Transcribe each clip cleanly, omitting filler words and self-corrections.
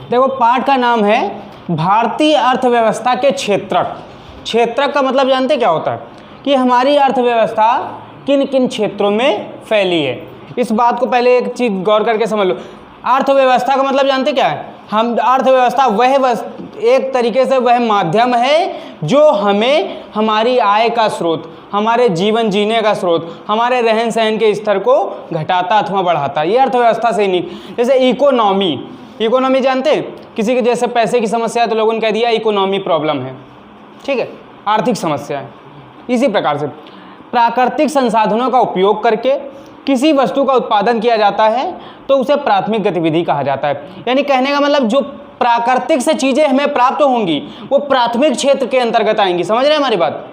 देखो पाठ का नाम है भारतीय अर्थव्यवस्था के क्षेत्रक। क्षेत्रक का मतलब जानते क्या होता है कि हमारी अर्थव्यवस्था किन किन क्षेत्रों में फैली है। इस बात को पहले एक चीज़ गौर करके समझ लो। अर्थव्यवस्था का मतलब जानते क्या है? हम अर्थव्यवस्था एक तरीके से वह माध्यम है जो हमें हमारी आय का स्रोत, हमारे जीवन जीने का स्रोत, हमारे रहन सहन के स्तर को घटाता अथवा बढ़ाता। ये अर्थव्यवस्था से नहीं। जैसे इकोनॉमी जानते हैं? किसी के जैसे पैसे की समस्या है तो लोगों ने कह दिया इकोनॉमी प्रॉब्लम है, ठीक है, आर्थिक समस्या है। इसी प्रकार से प्राकृतिक संसाधनों का उपयोग करके किसी वस्तु का उत्पादन किया जाता है तो उसे प्राथमिक गतिविधि कहा जाता है। यानी कहने का मतलब जो प्राकृतिक से चीज़ें हमें प्राप्त होंगी वो प्राथमिक क्षेत्र के अंतर्गत आएंगी। समझ रहे हैं हमारी बात?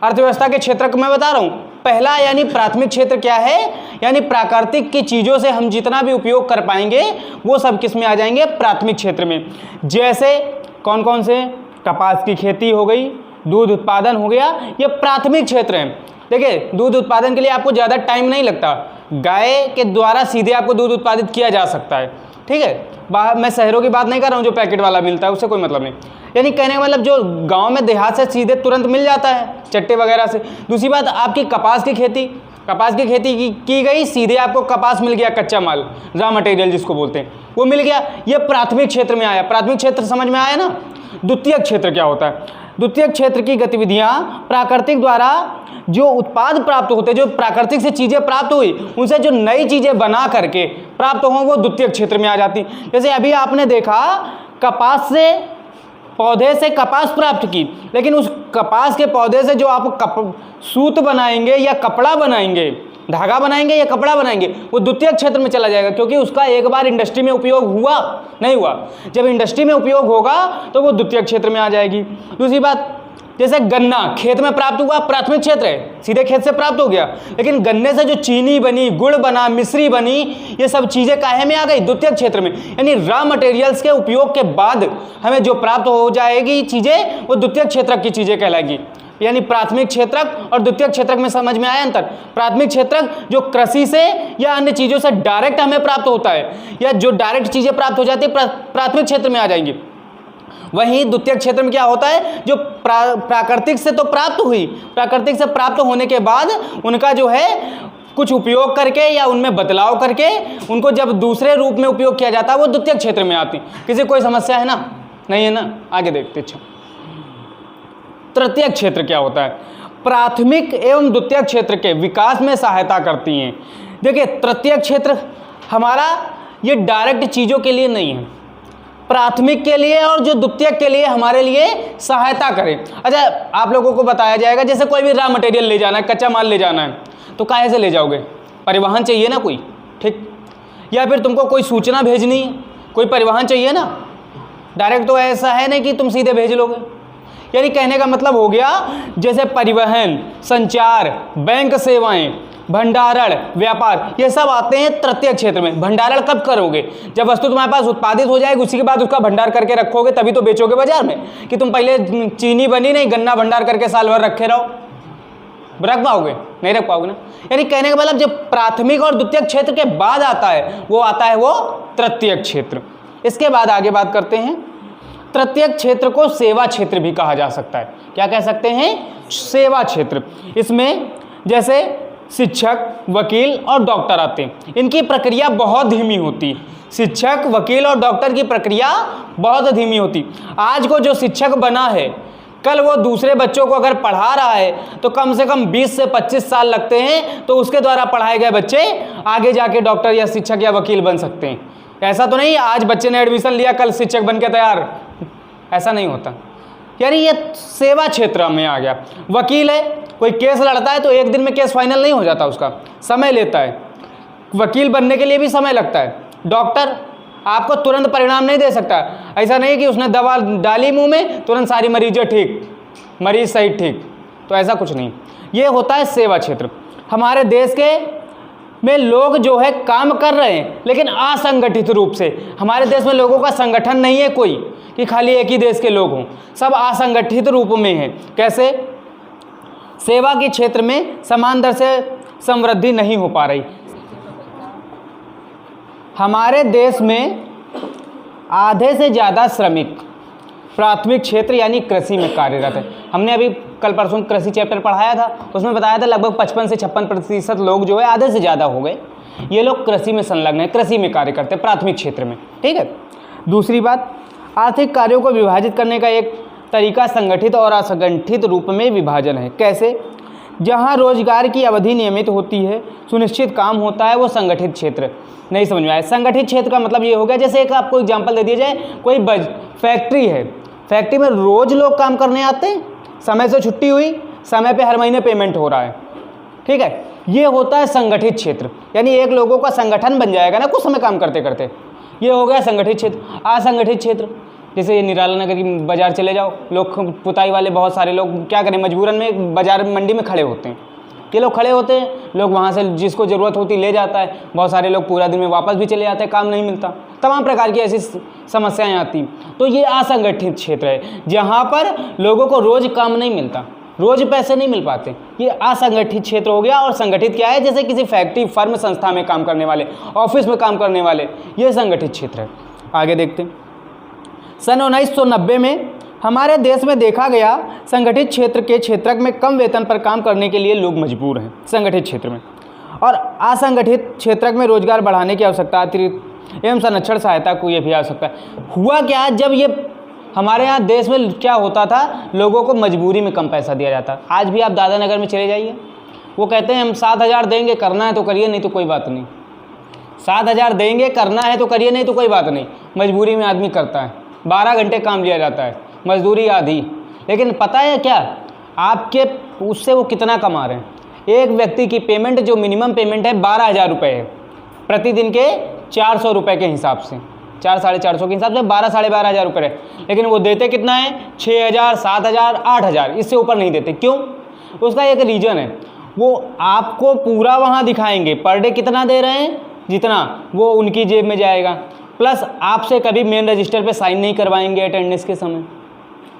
अर्थव्यवस्था के क्षेत्र को मैं बता रहा हूँ। पहला यानी प्राथमिक क्षेत्र क्या है? यानी प्राकृतिक की चीज़ों से हम जितना भी उपयोग कर पाएंगे वो सब किस में आ जाएंगे? प्राथमिक क्षेत्र में। जैसे कौन कौन से? कपास की खेती हो गई, दूध उत्पादन हो गया, ये प्राथमिक क्षेत्र हैं। देखिए दूध उत्पादन के लिए आपको ज़्यादा टाइम नहीं लगता, गाय के द्वारा सीधे आपको दूध उत्पादित किया जा सकता है, ठीक है। मैं शहरों की बात नहीं कर रहा हूँ जो पैकेट वाला मिलता है, उससे कोई मतलब नहीं। यानी कहने का मतलब जो गांव में देहात से सीधे तुरंत मिल जाता है चट्टे वगैरह से। दूसरी बात आपकी कपास की खेती की गई, सीधे आपको कपास मिल गया, कच्चा माल, रॉ मटेरियल जिसको बोलते हैं, वो मिल गया। ये प्राथमिक क्षेत्र में आया। प्राथमिक क्षेत्र समझ में आया ना। द्वितीयक क्षेत्र क्या होता है? द्वितीयक क्षेत्र की गतिविधियां प्राकृतिक द्वारा जो उत्पाद प्राप्त होते हैं, जो प्राकृतिक से चीज़ें प्राप्त हुई उनसे जो नई चीज़ें बना करके प्राप्त हों वो द्वितीयक क्षेत्र में आ जाती। जैसे अभी आपने देखा पौधे से कपास प्राप्त की, लेकिन उस कपास के पौधे से जो आप सूत बनाएंगे या कपड़ा बनाएंगे, धागा बनाएंगे या कपड़ा बनाएंगे, वो द्वितीयक क्षेत्र में चला जाएगा, क्योंकि उसका एक बार इंडस्ट्री में उपयोग हुआ नहीं हुआ। जब इंडस्ट्री में उपयोग होगा तो वो द्वितीयक क्षेत्र में आ जाएगी। दूसरी बात, जैसे गन्ना खेत में प्राप्त हुआ, प्राथमिक क्षेत्र है, सीधे खेत से प्राप्त हो गया। लेकिन गन्ने से जो चीनी बनी, गुड़ बना, मिश्री बनी, ये सब चीज़ें काहे में आ गई? द्वितीयक क्षेत्र में। यानी रॉ मटेरियल्स के उपयोग के बाद हमें जो प्राप्त हो जाएगी चीज़ें वो द्वितीयक क्षेत्रक की चीज़ें कहलाएगी। यानी प्राथमिक क्षेत्रक और द्वितीयक क्षेत्रक में समझ में आया अंतर? प्राथमिक क्षेत्रक जो कृषि से या अन्य चीज़ों से डायरेक्ट हमें प्राप्त होता है, या जो डायरेक्ट चीज़ें प्राप्त हो जाती है प्राथमिक क्षेत्र में आ जाएंगी। वहीं द्वितीयक क्षेत्र में क्या होता है? जो प्राकृतिक से तो प्राप्त हुई, प्राकृतिक से प्राप्त होने के बाद उनका जो है कुछ उपयोग करके या उनमें बदलाव करके उनको जब दूसरे रूप में उपयोग किया जाता है वो द्वितीयक क्षेत्र में आती। किसी कोई समस्या है ना? नहीं है ना? आगे देखते। अच्छा, तृतीयक क्षेत्र क्या होता है? प्राथमिक एवं द्वितीयक क्षेत्र के विकास में सहायता करती हैं। देखिए तृतीयक क्षेत्र हमारा ये डायरेक्ट चीज़ों के लिए नहीं है, प्राथमिक के लिए और जो द्वितीयक के लिए हमारे लिए सहायता करें। अच्छा, आप लोगों को बताया जाएगा जैसे कोई भी रॉ मटेरियल ले जाना है, कच्चा माल ले जाना है, तो काहे से ले जाओगे? परिवहन चाहिए ना कोई, ठीक? या फिर तुमको कोई सूचना भेजनी है, कोई परिवहन चाहिए ना। डायरेक्ट तो ऐसा है नहीं कि तुम सीधे भेज लोगे। यानी कहने का मतलब हो गया जैसे परिवहन, संचार, बैंक सेवाएं, भंडारण, व्यापार, ये सब आते हैं तृतीयक क्षेत्र में। भंडारण कब करोगे? जब वस्तु तुम्हारे पास उत्पादित हो जाएगी, उसी के बाद उसका भंडार करके रखोगे, तभी तो बेचोगे बाजार में। कि तुम पहले चीनी बनी नहीं, गन्ना भंडार करके साल भर रखे रहो, रख पाओगे? नहीं रख पाओगे ना। यानी कहने का मतलब जब प्राथमिक और द्वितीयक क्षेत्र के बाद आता है वो तृतीयक क्षेत्र। इसके बाद आगे बात करते हैं। तृतीयक क्षेत्र को सेवा क्षेत्र भी कहा जा सकता है। क्या कह सकते हैं? सेवा क्षेत्र। इसमें जैसे शिक्षक, वकील और डॉक्टर आते हैं। इनकी प्रक्रिया बहुत धीमी होती है। शिक्षक, वकील और डॉक्टर की प्रक्रिया बहुत धीमी होती। आज को जो शिक्षक बना है, कल वो दूसरे बच्चों को अगर पढ़ा रहा है तो कम से कम 20 से 25 साल लगते हैं, तो उसके द्वारा पढ़ाए गए बच्चे आगे जाके डॉक्टर या शिक्षक या वकील बन सकते हैं। ऐसा तो नहीं आज बच्चे ने एडमिशन लिया कल शिक्षक बन के तैयार, ऐसा नहीं होता। यानी ये सेवा क्षेत्र में आ गया। वकील है, कोई केस लड़ता है तो एक दिन में केस फाइनल नहीं हो जाता, उसका समय लेता है। वकील बनने के लिए भी समय लगता है। डॉक्टर आपको तुरंत परिणाम नहीं दे सकता। ऐसा नहीं कि उसने दवा डाली मुंह में तुरंत सारी मरीजें ठीक, मरीज सही ठीक, तो ऐसा कुछ नहीं। ये होता है सेवा क्षेत्र। हमारे देश के में लोग जो है काम कर रहे हैं लेकिन असंगठित रूप से। हमारे देश में लोगों का संगठन नहीं है कोई कि खाली एक ही देश के लोग हों, सब असंगठित रूप में हैं। कैसे? सेवा के क्षेत्र में समान दर से समृद्धि नहीं हो पा रही। हमारे देश में आधे से ज़्यादा श्रमिक प्राथमिक क्षेत्र यानी कृषि में कार्यरत है। हमने अभी कल परसों कृषि चैप्टर पढ़ाया था, उसमें बताया था लगभग 55 से 56% लोग जो है आधे से ज़्यादा हो गए, ये लोग कृषि में संलग्न है, कृषि में कार्य करते हैं प्राथमिक क्षेत्र में। ठीक है। दूसरी बात, आर्थिक कार्यों को विभाजित करने का एक तरीका संगठित और असंगठित रूप में विभाजन है। कैसे? जहाँ रोजगार की अवधि नियमित होती है, सुनिश्चित काम होता है, वो संगठित क्षेत्र। नहीं समझ में आया? संगठित क्षेत्र का मतलब ये हो गया, जैसे एक आपको एग्जांपल दे दिया जाए, कोई फैक्ट्री है, फैक्ट्री में रोज लोग काम करने आते हैं, समय से छुट्टी हुई, समय पे हर महीने पेमेंट हो रहा है। ठीक है, ये होता है संगठित क्षेत्र, यानी एक लोगों का संगठन बन जाएगा ना कुछ समय काम करते करते, ये हो गया संगठित क्षेत्र। असंगठित क्षेत्र जैसे ये निराला नगर की बाज़ार चले जाओ, लोग पुताई वाले बहुत सारे लोग क्या करें, मजबूरन में बाज़ार मंडी में खड़े होते हैं, ये लोग खड़े होते हैं, लोग वहाँ से जिसको ज़रूरत होती ले जाता है, बहुत सारे लोग पूरा दिन में वापस भी चले जाते हैं, काम नहीं मिलता, तमाम प्रकार की ऐसी समस्याएं आती। तो ये असंगठित क्षेत्र है, जहाँ पर लोगों को रोज़ काम नहीं मिलता, रोज़ पैसे नहीं मिल पाते, ये असंगठित क्षेत्र हो गया। और संगठित क्या है? जैसे किसी फैक्ट्री, फर्म, संस्था में काम करने वाले, ऑफिस में काम करने वाले, ये संगठित क्षेत्र है। आगे देखते हैं। सन 1990 में हमारे देश में देखा गया संगठित क्षेत्र के क्षेत्रक में कम वेतन पर काम करने के लिए लोग मजबूर हैं संगठित क्षेत्र में, और असंगठित क्षेत्रक में रोजगार बढ़ाने की आवश्यकता, अतिरिक्त एवं संरक्षण सहायता को ये भी आवश्यकता है। हुआ क्या, जब ये हमारे यहाँ देश में क्या होता था, लोगों को मजबूरी में कम पैसा दिया जाता। आज भी आप दादा नगर में चले जाइए, वो कहते हैं हम 7,000 देंगे, करना है तो करिए, नहीं तो कोई बात नहीं। 7,000 देंगे, करना है तो करिए, नहीं तो कोई बात नहीं। मजबूरी में आदमी करता है, 12 घंटे काम लिया जाता है, मजदूरी आधी। लेकिन पता है क्या, आपके उससे वो कितना कमा रहे हैं? एक व्यक्ति की पेमेंट जो मिनिमम पेमेंट है 12,000 रुपये है, प्रतिदिन के 400 रुपये के हिसाब से, 400-450 के हिसाब से 12,000-12,500 रुपये है। लेकिन वो देते कितना है? 6,000, 7,000, 8,000, इससे ऊपर नहीं देते। क्यों? उसका एक रीज़न है, वो आपको पूरा वहाँ दिखाएंगे पर डे कितना दे रहे हैं, जितना वो उनकी जेब में जाएगा, प्लस आपसे कभी मेन रजिस्टर पे साइन नहीं करवाएंगे अटेंडेंस के समय।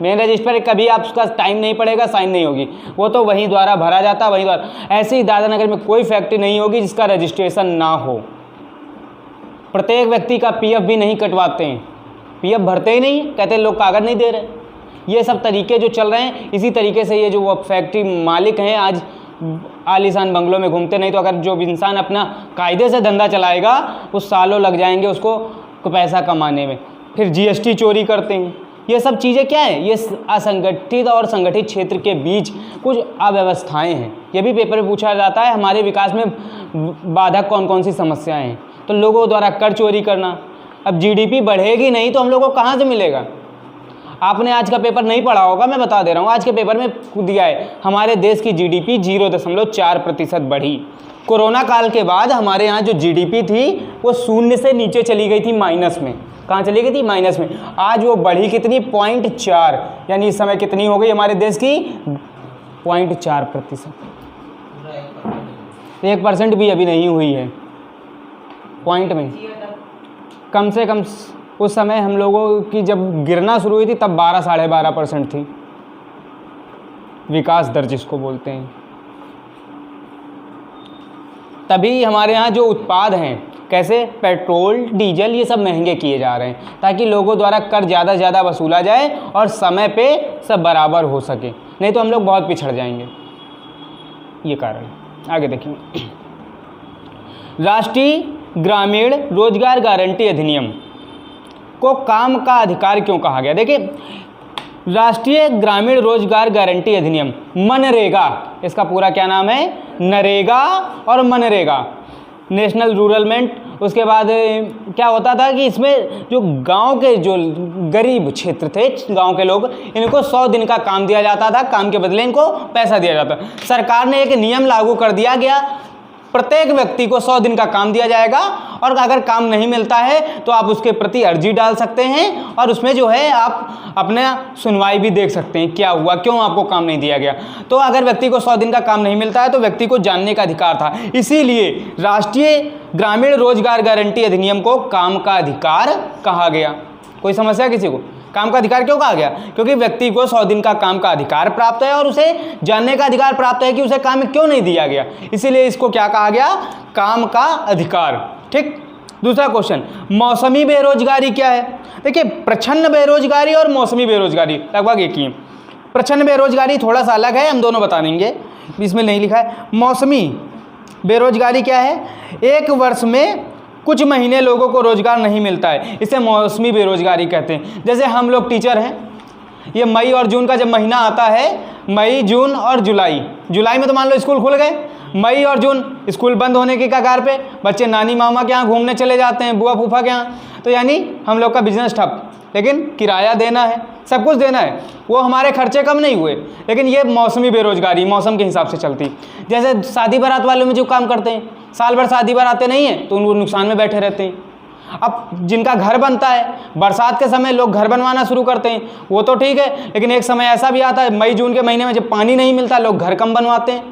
मेन रजिस्टर पर कभी आपका टाइम नहीं पड़ेगा, साइन नहीं होगी, वो तो वहीं द्वारा भरा जाता, वहीं द्वारा। ऐसे ही दादा नगर में कोई फैक्ट्री नहीं होगी जिसका रजिस्ट्रेशन ना हो। प्रत्येक व्यक्ति का पीएफ भी नहीं कटवाते हैं, पीएफ भरते ही नहीं, कहते हैं लोग कागज़ नहीं दे रहे। ये सब तरीके जो चल रहे हैं, इसी तरीके से ये जो वो फैक्ट्री मालिक हैं आज आलीशान बंगलों में घूमते। नहीं तो अगर जो इंसान अपना कायदे से धंधा चलाएगा, उस सालों लग जाएंगे उसको पैसा कमाने में। फिर जीएसटी चोरी करते हैं। ये सब चीज़ें क्या है? ये असंगठित और संगठित क्षेत्र के बीच कुछ अव्यवस्थाएं हैं। ये भी पेपर में पूछा जाता है, हमारे विकास में बाधक कौन कौन सी समस्याएं हैं। तो लोगों द्वारा कर चोरी करना। अब जीडीपी बढ़ेगी नहीं तो हम लोगों को कहाँ से मिलेगा? आपने आज का पेपर नहीं पढ़ा होगा, मैं बता दे रहा हूँ। आज के पेपर में दिया है हमारे देश की जीडीपी 0.4% बढ़ी। कोरोना काल के बाद हमारे यहाँ जो जीडीपी थी वो 0 से नीचे चली गई थी, माइनस में। कहाँ चली गई थी? माइनस में। आज वो बढ़ी कितनी? 0.4, यानी इस समय कितनी हो गई हमारे देश की? 0.4%। 1% भी अभी नहीं हुई है पॉइंट में। कम से कम उस समय हम लोगों की जब गिरना शुरू हुई थी तब 12-12.5% थी विकास दर जिसको बोलते हैं। तभी हमारे यहाँ जो उत्पाद हैं, कैसे पेट्रोल, डीजल, ये सब महंगे किए जा रहे हैं ताकि लोगों द्वारा कर ज़्यादा से ज़्यादा वसूला जाए और समय पे सब बराबर हो सके, नहीं तो हम लोग बहुत पिछड़ जाएंगे। ये कारण है। आगे देखिए, राष्ट्रीय ग्रामीण रोजगार गारंटी अधिनियम को काम का अधिकार क्यों कहा गया? देखिए, राष्ट्रीय ग्रामीण रोजगार गारंटी अधिनियम, मनरेगा, इसका पूरा क्या नाम है? नरेगा और मनरेगा, नेशनल रूरलमेंट। उसके बाद क्या होता था कि इसमें जो गांव के जो गरीब क्षेत्र थे, गांव के लोग, इनको 100 दिन का काम दिया जाता था, काम के बदले इनको पैसा दिया जाता। सरकार ने एक नियम लागू कर दिया गया, प्रत्येक व्यक्ति को 100 दिन का काम दिया जाएगा और अगर काम नहीं मिलता है तो आप उसके प्रति अर्जी डाल सकते हैं और उसमें जो है आप अपना सुनवाई भी देख सकते हैं, क्या हुआ, क्यों आपको काम नहीं दिया गया। तो अगर व्यक्ति को 100 दिन का काम नहीं मिलता है तो व्यक्ति को जानने का अधिकार था। इसीलिए राष्ट्रीय ग्रामीण रोजगार गारंटी अधिनियम को काम का अधिकार कहा गया। कोई समस्या किसी को? काम का अधिकार क्यों कहा गया? क्योंकि व्यक्ति को 100 दिन का काम का अधिकार प्राप्त है और उसे जानने का अधिकार प्राप्त है कि उसे काम क्यों नहीं दिया गया, इसीलिए इसको क्या कहा गया? काम का अधिकार। ठीक, दूसरा क्वेश्चन, मौसमी बेरोजगारी क्या है? देखिए, प्रच्छन्न बेरोजगारी और मौसमी बेरोजगारी लगभग एक ही है। प्रच्छन्न बेरोजगारी थोड़ा सा अलग है, हम दोनों बता देंगे, इसमें नहीं लिखा है। मौसमी बेरोजगारी क्या है? एक वर्ष में कुछ महीने लोगों को रोजगार नहीं मिलता है, इसे मौसमी बेरोजगारी कहते हैं। जैसे हम लोग टीचर हैं, ये मई और जून का जब महीना आता है, मई, जून और जुलाई, जुलाई में तो मान लो स्कूल खुल गए, मई और जून स्कूल बंद होने की कगार पे, बच्चे नानी मामा के यहाँ घूमने चले जाते हैं, बुआ फूफा के यहाँ, तो यानी हम लोग का बिजनेस ठप। लेकिन किराया देना है, सब कुछ देना है, वो हमारे खर्चे कम नहीं हुए। लेकिन ये मौसमी बेरोजगारी मौसम के हिसाब से चलती। जैसे शादी बारात वालों में जो काम करते हैं, साल भर शादी बारातें नहीं हैं तो उनको नुकसान में बैठे रहते हैं। अब जिनका घर बनता है, बरसात के समय लोग घर बनवाना शुरू करते हैं, वो तो ठीक है, लेकिन एक समय ऐसा भी आता है मई जून के महीने में जब पानी नहीं मिलता, लोग घर कम बनवाते हैं,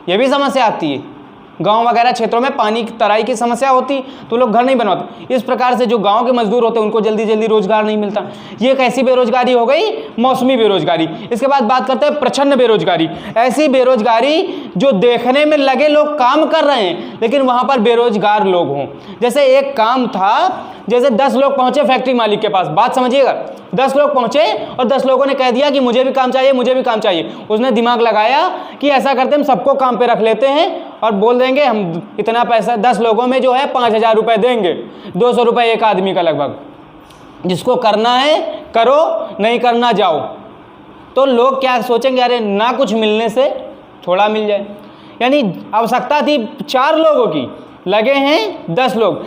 ये भी समस्या आती है। गांव वगैरह क्षेत्रों में पानी की तराई की समस्या होती तो लोग घर नहीं बनवाते। इस प्रकार से जो गांव के मजदूर होते हैं उनको जल्दी जल्दी रोजगार नहीं मिलता। ये एक ऐसी बेरोजगारी हो गई, मौसमी बेरोजगारी। इसके बाद बात करते हैं प्रच्छन्न बेरोजगारी। ऐसी बेरोजगारी जो देखने में लगे लोग काम कर रहे हैं लेकिन वहां पर बेरोजगार लोग हों। जैसे एक काम था, जैसे 10 लोग पहुंचे फैक्ट्री मालिक के पास, बात समझिएगा, 10 लोग पहुंचे और 10 लोगों ने कह दिया कि मुझे भी काम चाहिए, मुझे भी काम चाहिए। उसने दिमाग लगाया कि ऐसा करते हम सबको काम पे रख लेते हैं और बोल देंगे हम इतना पैसा 10 लोगों में जो है 5,000 रुपये देंगे, 200 रुपये एक आदमी का लगभग, जिसको करना है करो, नहीं करना जाओ। तो लोग क्या सोचेंगे, अरे ना कुछ मिलने से थोड़ा मिल जाए। यानी आवश्यकता थी 4 लोगों की, लगे हैं 10 लोग।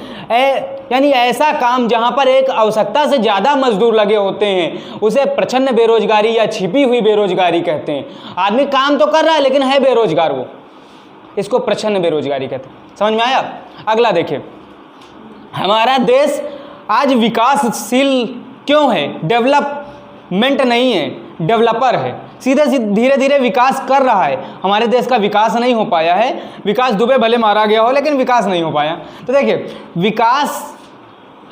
यानी ऐसा काम जहां पर एक आवश्यकता से ज़्यादा मजदूर लगे होते हैं उसे प्रच्छन्न बेरोजगारी या छिपी हुई बेरोजगारी कहते हैं। आदमी काम तो कर रहा है लेकिन है बेरोजगार, वो, इसको प्रच्छन्न बेरोजगारी कहते हैं। समझ में आया? अगला देखिए, हमारा देश आज विकासशील क्यों है? डेवलपमेंट नहीं है, डेवलपर है। सीधे धीरे धीरे विकास कर रहा है। हमारे देश का विकास नहीं हो पाया है। विकास दुबे भले मारा गया हो लेकिन विकास नहीं हो पाया। तो देखिए, विकास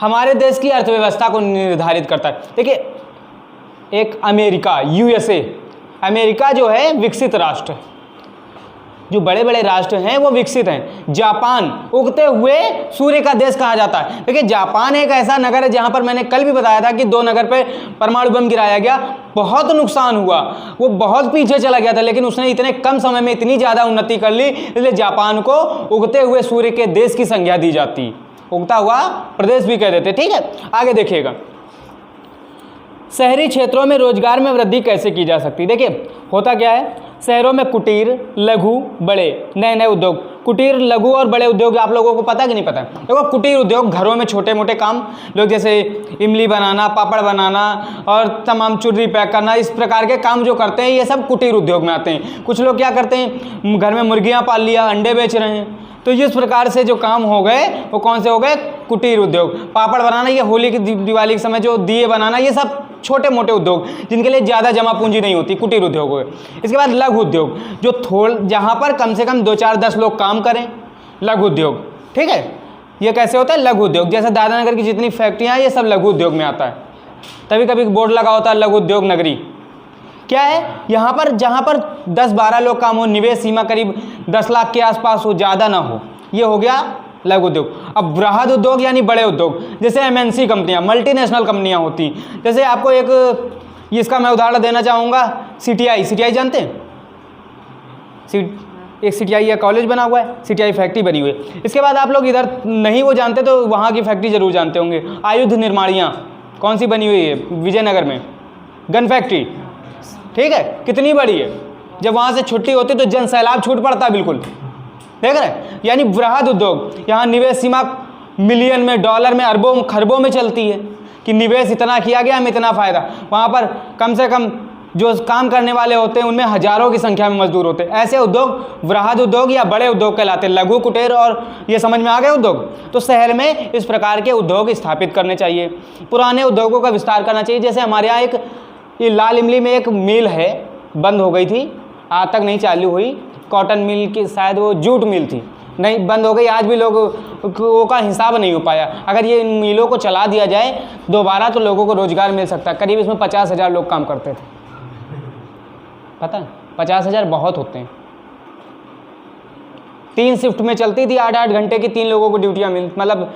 हमारे देश की अर्थव्यवस्था को निर्धारित करता है। देखिए, एक अमेरिका, यूएसए, अमेरिका जो है विकसित राष्ट्र है, जो बड़े बड़े राष्ट्र हैं वो विकसित हैं। जापान उगते हुए सूर्य का देश कहा जाता है। देखिए, जापान एक ऐसा नगर है जहां पर मैंने कल भी बताया था कि 2 नगर पे परमाणु बम गिराया गया, बहुत नुकसान हुआ, वो बहुत पीछे चला गया था, लेकिन उसने इतने कम समय में इतनी ज़्यादा उन्नति कर ली, इसलिए जापान को उगते हुए सूर्य के देश की संज्ञा दी जाती, उगता हुआ प्रदेश भी कह देते। ठीक है, आगे देखिएगा, शहरी क्षेत्रों में रोजगार में वृद्धि कैसे की जा सकती है? देखिए, होता क्या है, शहरों में कुटीर, लघु, बड़े नए नए उद्योग, कुटीर, लघु और बड़े उद्योग आप लोगों को पता कि नहीं पता? देखो, कुटीर उद्योग घरों में छोटे मोटे काम, लोग जैसे इमली बनाना, पापड़ बनाना और तमाम चुर्री पैक करना, इस प्रकार के काम जो करते हैं ये सब कुटीर उद्योग में आते हैं। कुछ लोग क्या करते हैं, घर में मुर्गियाँ पाल लिया, अंडे बेच रहे हैं। तो इस प्रकार से जो काम हो गए वो कौन से हो गए? कुटीर उद्योग। पापड़ बनाना, ये होली की दिवाली के समय जो दिए बनाना, ये सब छोटे मोटे उद्योग जिनके लिए ज़्यादा जमा पूंजी नहीं होती, कुटीर उद्योग हो गए। इसके बाद लघु उद्योग, जो जहाँ पर कम से कम 2, 4, 10 लोग काम करें, लघु उद्योग। ठीक है, ये कैसे होता है? लघु उद्योग। जैसे दादानगर की जितनी फैक्ट्रियाँ हैं ये सब लघु उद्योग में आता है। तभी कभी बोर्ड लगा होता है लघु उद्योग नगरी। क्या है, यहाँ पर जहाँ पर 10-12 लोग काम हो, निवेश सीमा करीब 10 लाख के आसपास हो, ज़्यादा ना हो, ये हो गया लघु उद्योग। अब बृहद उद्योग यानी बड़े उद्योग, जैसे एमएनसी कंपनियां, मल्टीनेशनल कंपनियां होती। जैसे आपको एक इसका मैं उदाहरण देना चाहूँगा, सीटीआई जानते हैं? एक सीटीआई का कॉलेज बना हुआ है, सीटीआई फैक्ट्री बनी हुई है। इसके बाद आप लोग इधर नहीं वो जानते तो वहाँ की फैक्ट्री जरूर जानते होंगे, आयुध निर्माणियाँ, कौन सी बनी हुई है? विजयनगर में गन फैक्ट्री। ठीक है, कितनी बड़ी है, जब वहाँ से छुट्टी होती तो जन सैलाब छूट पड़ता है, बिल्कुल देख रहे हैं। यानी बृहद उद्योग, यहाँ निवेश सीमा मिलियन में, डॉलर में, अरबों खरबों में चलती है कि निवेश इतना किया गया, हमें इतना फ़ायदा। वहाँ पर कम से कम जो काम करने वाले होते हैं उनमें हजारों की संख्या में मजदूर होते हैं। ऐसे उद्योग बृहद उद्योग या बड़े उद्योग कहलाते हैं। लघु, कुटीर और ये समझ में आ गए उद्योग। तो शहर में इस प्रकार के उद्योग स्थापित करने चाहिए, पुराने उद्योगों का विस्तार करना चाहिए। जैसे हमारे यहाँ एक ये लाल इमली में एक मिल है, बंद हो गई थी, आज तक नहीं चालू हुई, कॉटन मिल की, शायद वो जूट मिल थी, नहीं बंद हो गई, आज भी लोगों का हिसाब नहीं हो पाया। अगर ये इन मिलों को चला दिया जाए दोबारा तो लोगों को रोजगार मिल सकता है। करीब इसमें 50,000 लोग काम करते थे, पता है 50,000 बहुत होते हैं। 3 शिफ्ट में चलती थी, 8-8 घंटे की 3 लोगों को ड्यूटियाँ मतलब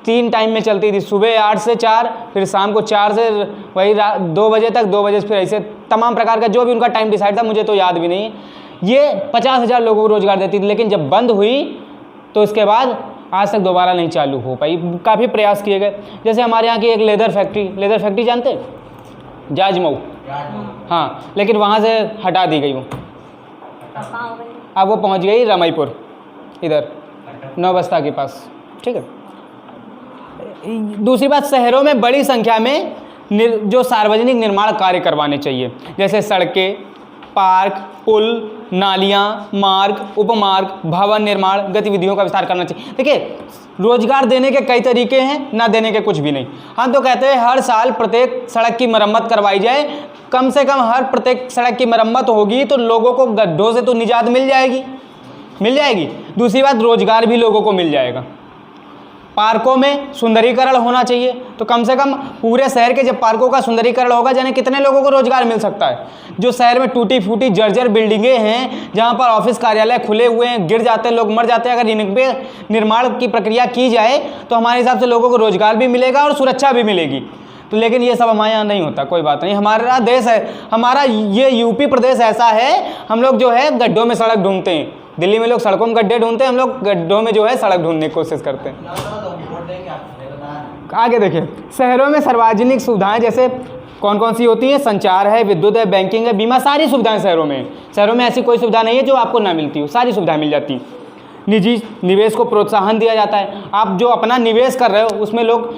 3 टाइम में चलती थी, सुबह 8 से 4, फिर शाम को 4 से वही 2 बजे तक, 2 बजे से फिर ऐसे तमाम प्रकार का जो भी उनका टाइम डिसाइड था, मुझे तो याद भी नहीं है। ये 50,000 लोगों को रोज़गार देती थी, लेकिन जब बंद हुई तो इसके बाद आज तक दोबारा नहीं चालू हो पाई। काफ़ी प्रयास किए गए। जैसे हमारे यहाँ की एक लेदर फैक्ट्री जानते हैं, जाजमऊ, हाँ, लेकिन वहाँ से हटा दी गई वो, अब वो पहुँच गई रमईपुर, इधर नौबस्ता के पास, ठीक है। दूसरी बात, शहरों में बड़ी संख्या में जो सार्वजनिक निर्माण कार्य करवाने चाहिए, जैसे सड़कें, पार्क, पुल, नालियाँ, मार्ग, उपमार्ग, भवन निर्माण गतिविधियों का विस्तार करना चाहिए। देखिए, रोजगार देने के कई तरीके हैं, ना देने के कुछ भी नहीं। हम तो कहते हैं हर साल प्रत्येक सड़क की मरम्मत करवाई जाए, कम से कम हर प्रत्येक सड़क की मरम्मत होगी तो लोगों को गड्ढों से तो निजात मिल जाएगी। दूसरी बात, रोजगार भी लोगों को मिल जाएगा। पार्कों में सुंदरीकरण होना चाहिए, तो कम से कम पूरे शहर के जब पार्कों का सुंदरीकरण होगा, जाने कितने लोगों को रोजगार मिल सकता है। जो शहर में टूटी फूटी जर्जर बिल्डिंगें हैं, जहां पर ऑफिस कार्यालय खुले हुए हैं, गिर जाते हैं, लोग मर जाते हैं, अगर इन पे निर्माण की प्रक्रिया की जाए तो हमारे हिसाब से लोगों को रोजगार भी मिलेगा और सुरक्षा भी मिलेगी। तो लेकिन ये सब हमारे यहाँ नहीं होता, कोई बात नहीं। हमारा देश है, हमारा ये यूपी प्रदेश ऐसा है, हम लोग जो है गड्ढों में सड़क ढूंढते हैं। दिल्ली में लोग सड़कों में गड्ढे ढूंढते हैं, हम लोग गड्ढों में जो है सड़क ढूंढने की कोशिश करते हैं। आगे देखिए, शहरों में सार्वजनिक सुविधाएं जैसे कौन कौन सी होती हैं? संचार है, विद्युत है, बैंकिंग है, बीमा, सारी सुविधाएं शहरों में ऐसी कोई सुविधा नहीं है जो आपको ना मिलती हो, सारी सुविधाएं मिल जाती हैं। निजी निवेश को प्रोत्साहन दिया जाता है। आप जो अपना निवेश कर रहे हो उसमें लोग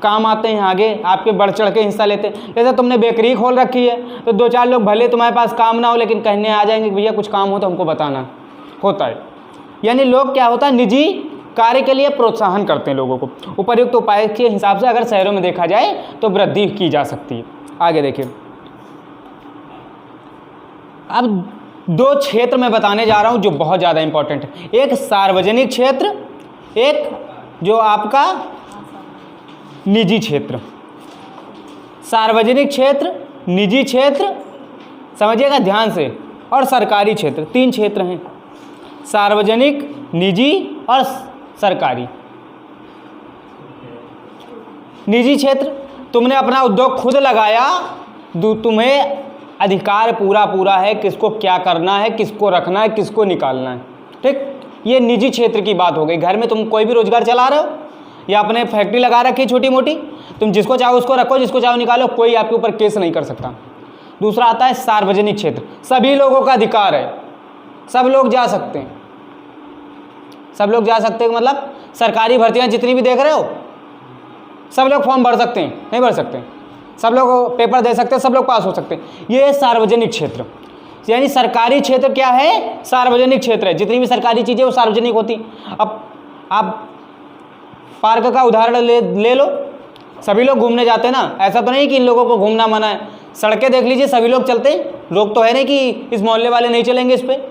काम आते हैं, आगे आपके बढ़ चढ़ के हिस्सा लेते हैं। जैसे तुमने बेकरी खोल रखी है तो 2-4 लोग भले तुम्हारे पास काम ना हो लेकिन कहने आ जाएंगे कि भैया कुछ काम हो तो हमको बताना, होता है। यानी लोग क्या होता है, निजी कार्य के लिए प्रोत्साहन करते हैं लोगों को। उपर्युक्त उपाय के हिसाब से अगर शहरों में देखा जाए तो वृद्धि की जा सकती है। आगे देखिए, अब 2 क्षेत्र मैं बताने जा रहा हूं जो बहुत ज़्यादा इंपॉर्टेंट है। एक सार्वजनिक क्षेत्र, एक जो आपका निजी क्षेत्र। सार्वजनिक क्षेत्र, निजी क्षेत्र, समझिएगा ध्यान से, और सरकारी क्षेत्र, 3 क्षेत्र हैं, सार्वजनिक, निजी और सरकारी। निजी क्षेत्र, तुमने अपना उद्योग खुद लगाया, तुम्हें अधिकार पूरा है किसको क्या करना है, किसको रखना है, किसको निकालना है, ठीक। ये निजी क्षेत्र की बात हो गई। घर में तुम कोई भी रोजगार चला रहे हो या अपने फैक्ट्री लगा रखी छोटी मोटी, तुम जिसको चाहो उसको रखो, जिसको चाहो निकालो, कोई आपके ऊपर केस नहीं कर सकता। दूसरा आता है सार्वजनिक क्षेत्र, सभी लोगों का अधिकार है, सब लोग जा सकते हैं। सब लोग जा सकते हैं मतलब सरकारी भर्तियां जितनी भी देख रहे हो, सब लोग फॉर्म भर सकते हैं, नहीं भर सकते, सब लोग पेपर दे सकते हैं, सब लोग पास हो सकते हैं। ये है सार्वजनिक क्षेत्र। यानी सरकारी क्षेत्र क्या है? सार्वजनिक क्षेत्र है। जितनी भी सरकारी चीज़ें वो सार्वजनिक होती। अब आप पार्क का उदाहरण ले लो, सभी लोग घूमने जाते हैं ना, ऐसा तो नहीं कि इन लोगों को घूमना मना है। सड़कें देख लीजिए, सभी लोग चलते हैं, रोक तो है नहीं कि इस मोहल्ले वाले नहीं चलेंगे इस पर,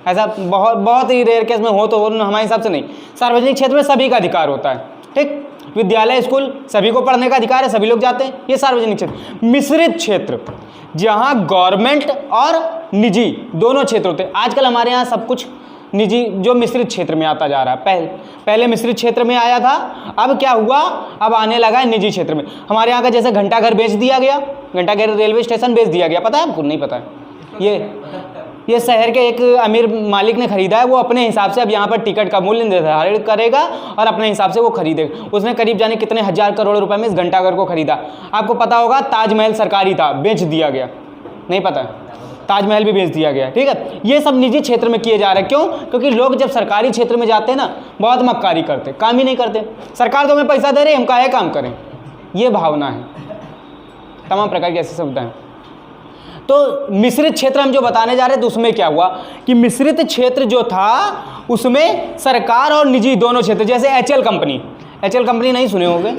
ऐसा बहुत ही रेयर केस में हो तो हो, हमारे हिसाब से नहीं। सार्वजनिक क्षेत्र में सभी का अधिकार होता है, ठीक। विद्यालय, स्कूल, सभी को पढ़ने का अधिकार है, सभी लोग जाते हैं, ये सार्वजनिक क्षेत्र। मिश्रित क्षेत्र, जहां गवर्नमेंट और निजी दोनों क्षेत्र होते हैं। आजकल हमारे यहाँ सब कुछ निजी, जो मिश्रित क्षेत्र में आता जा रहा है। पहले मिश्रित क्षेत्र में आया था, अब क्या हुआ, अब आने लगा है निजी क्षेत्र में। हमारे यहाँ का जैसे घंटाघर बेच दिया गया, घंटाघर रेलवे स्टेशन बेच दिया गया, पता है आपको? नहीं पता है। ये शहर के एक अमीर मालिक ने खरीदा है, वो अपने हिसाब से अब यहाँ पर टिकट का मूल्य निर्धारित करेगा और अपने हिसाब से वो खरीदेगा। उसने करीब जाने कितने हजार करोड़ रुपए में इस घंटाघर को खरीदा। आपको पता होगा ताजमहल सरकारी था, बेच दिया गया, नहीं पता? ताजमहल भी बेच दिया गया, ठीक है। ये सब निजी क्षेत्र में किए जा रहे हैं। क्यों? क्योंकि लोग जब सरकारी क्षेत्र में जाते हैं ना, बहुत मक्कारी करते, काम ही नहीं करते। सरकार तो हमें पैसा दे रही है, हम काहे काम करें, ये भावना है। तमाम प्रकार की ऐसी सुविधाएं। तो मिश्रित क्षेत्र हम जो बताने जा रहे थे उसमें क्या हुआ कि मिश्रित क्षेत्र जो था उसमें सरकार और निजी दोनों क्षेत्र, जैसे एचएल कंपनी नहीं सुने होंगे,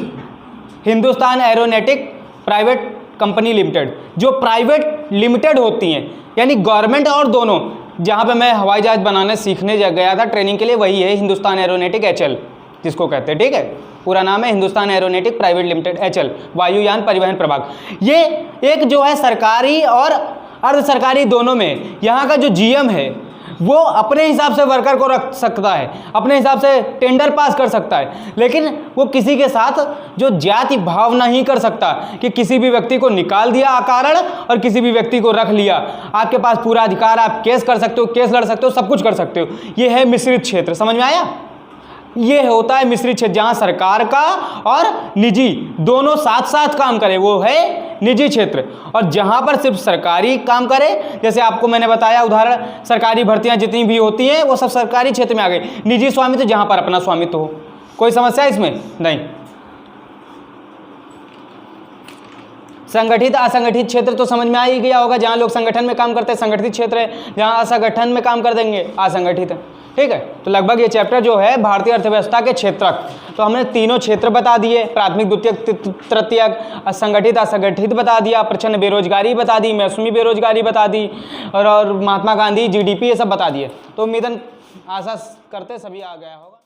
Hindustan aeronautic private company limited, जो प्राइवेट लिमिटेड होती हैं, यानी गवर्नमेंट और दोनों। जहाँ पे मैं हवाई जहाज बनाने सीखने गया था ट्रेनिंग के लिए, वही है हिंदुस्तान एरोनॉटिक एचएल जिसको कहते हैं, ठीक है। पूरा नाम है Hindustan aeronautic private limited HL, वायुयान परिवहन प्रभाग। ये एक जो है सरकारी और अर्ध सरकारी दोनों में, यहाँ का जो जीएम है, वो अपने हिसाब से वर्कर को रख सकता है, अपने हिसाब से टेंडर पास कर सकता है, लेकिन वो किसी के साथ जो जाति भाव नहीं कर सकता कि किसी भी व्यक्ति को निकाल दिया अकारण और किसी भी व्यक्ति को रख लिया। आपके पास पूरा अधिकार, आप केस कर सकते हो, केस लड़ सकते हो, सब कुछ कर सकते हो। ये है मिश्रित क्षेत्र, समझ में आया? ये होता है मिश्रित क्षेत्र, जहां सरकार का और निजी दोनों साथ साथ काम करे, वो है निजी क्षेत्र। और जहां पर सिर्फ सरकारी काम करे, जैसे आपको मैंने बताया उदाहरण, सरकारी भर्तियां जितनी भी होती हैं वो सब सरकारी क्षेत्र में आ गई। निजी स्वामित्व जहां पर अपना स्वामित्व हो। कोई समस्या इसमें नहीं। संगठित असंगठित क्षेत्र तो समझ में आ ही गया होगा, जहां लोग संगठन में काम करते हैं संगठित क्षेत्र है, जहां असंगठन में काम कर देंगे असंगठित है। ठीक है, तो लगभग ये चैप्टर जो है भारतीय अर्थव्यवस्था के क्षेत्रक, तो हमने तीनों क्षेत्र बता दिए, प्राथमिक, द्वितीयक, तृतीयक, संगठित असंगठित बता दिया, प्रचंड बेरोजगारी बता दी, मौसमी बेरोजगारी बता दी, और महात्मा गांधी, जीडीपी, ये सब बता दिए। तो उम्मीदन आशा करते सभी आ गया होगा।